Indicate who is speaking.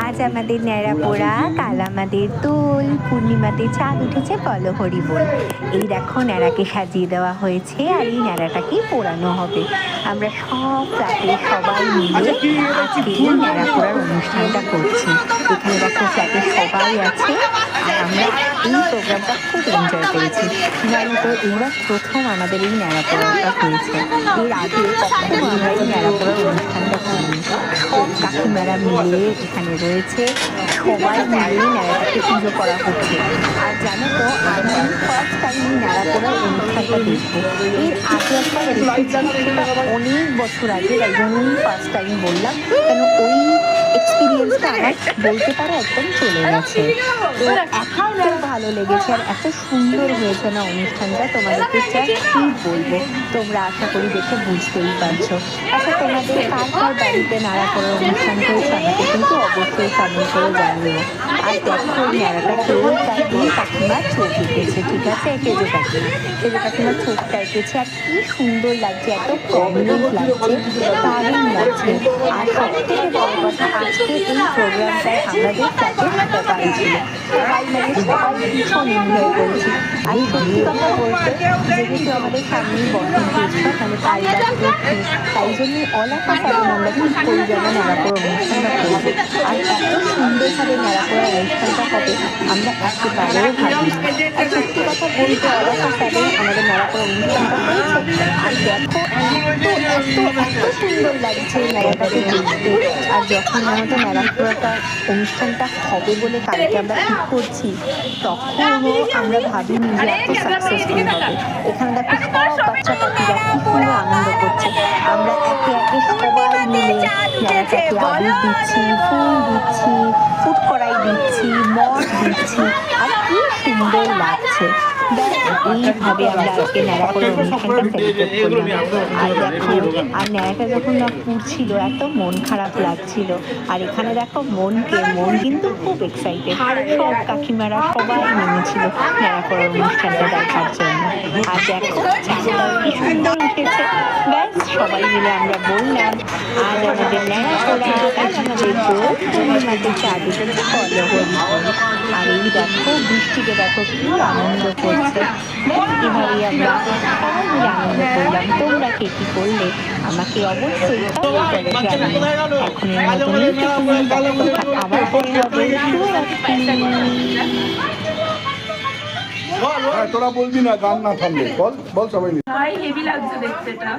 Speaker 1: আজ আমাদের ন্যাড়া পোড়া, কাল আমাদের দোল, পূর্ণিমাতে চাঁদ উঠেছে বলো হরি বল। এই দেখো ন্যাড়াকে সাজিয়ে দেওয়া হয়েছে আর এই ন্যাড়াটাকেই পোড়ানো হবে। আমরা সব ফ্ল্যাটে সবাই মিলে আজকে এই ন্যাড়া পোড়ার অনুষ্ঠানটা করছি। এখানে দেখো ফ্ল্যাটে সবাই আছে আর আমরা এই প্রোগ্রামটা খুব এনজয় করেছি। জানো তো এইবার প্রথম আমাদের এই ন্যাড়া পোড়াটা হয়েছে। এর আগে কখনো আমরা এই ন্যাড়া পোড়ার অনুষ্ঠানটা করিনি। সব কাকিমারা মিলে এখানে রয়েছে, সবাই মিলে ন্যাড়াটাকে পুজো করা হচ্ছে। আর জানো তো আমি ফার্স্ট টাইম এই ন্যাড়া পোড়ার অনুষ্ঠানটা দেখবো। এর আগে একবার দেখেছি, সেটা অনেক বছর আগে, তাই জন্যই ফার্স্ট টাইম বললাম, কেন ওই এক্সপিরিয়েন্সটা আমার বলতে পারো একদম চলে গেছে। তো এত ভালো লেগেছে আর এত সুন্দর হয়েছে না অনুষ্ঠানটা, তোমাদেরকে জাস্ট কি বলবো, তোমরা আশা করি দেখে বুঝতেই পারছো। আচ্ছা, তোমাদের কার কার বাড়িতে নাড়া করার অনুষ্ঠান হয়েছে আমাকে কিন্তু অবশ্যই কমেন্ট করে জানিও। আর দেখো এই নাড়াটা খেয়েও তার দুই কাকিমার চোখ এঁকেছে, ঠিক আছে, কেজো কাকিমার চোখটা এঁকেছে। আর কি সুন্দর লাগছে, এত প্রমিনেন্ট লাগছে, দারুণ লাগছে। আর সব থেকে বড় কথা, আজকে এই প্রোগ্রামটায় আমাদের ফ্ল্যাটে সবাই ছিল, সবাই ভীষণ এনজয় করেছি। আর সত্যি কথা বলতে, যেহেতু আমাদের সামনেই বসন্ত উৎসব, মানে তাই জন্যই অল অফ আ সাডেন আমরা ঠিক করি যেন ন্যাড়াপোড়া অনুষ্ঠানটা করবো। আর এত সুন্দরভাবে ন্যাড়াপোড়া অনুষ্ঠানটা হবে আমরা একেবারেও ভাবি। আর সত্যি কথা বলতে অল অফ আ সাডেন আমাদের ন্যাড়াপোড়া অনুষ্ঠানটা হয়েছে। আর দেখো এত সুন্দর লাগছে ন্যাড়াটাকে দেখতে। আর যখন আমাদের ন্যাড়াপোড়াটা অনুষ্ঠানটা হবে বলে কালকে আমরা ঠিক করছি, তখনও আমরা ভাবিনি যে এত সাকসেসফুল হবে। এখানে দেখো সব বাচ্চা কাকিরা কি সুন্দর আনন্দ করছে। আমরা একে একে সবাই মিলে ন্যাড়াটাকে আবির দিচ্ছি, ফুল দিচ্ছি, ফুট কড়াই দিচ্ছি, মদ দিচ্ছি, আর কি সুন্দর লাগছে। এইভাবে আমরা আজকে ন্যাড়াপোড়ার অনুষ্ঠানটা সেলিব্রেট করলাম। আর দেখো, আর ন্যাড়াটা যখন না পুড়ছিল এত মন খারাপ লাগছিল। আর এখানে দেখো মন কিন্তু খুব এক্সাইটেড, সব কাকিমারা সবাই নেমেছিল ন্যাড়াপোড়ার অনুষ্ঠানটা দেখার জন্য। আর দেখো চাঁদটাও কি সুন্দর উঠেছে। ব্যাস সবাই মিলে আমরা বললাম আজ আমাদের ন্যাড়াপোড়া, কাল আমাদের দোল, পূর্ণিমাতে চাঁদ উঠেছে বলো হরি বল। আর এই দেখো বৃষ্টিতে দেখো কি আনন্দ করছে। এভাবেই আমরা সবাই মিলে আনন্দ করলাম। তোমরা কে কি করলে আমাকে অবশ্যই জানাও। এখনের মতন আবার হবে।
Speaker 2: তোরা বলবি না গান না থামলে, বল বল সবাই।
Speaker 3: হেভি লাগছে দেখতে এটা।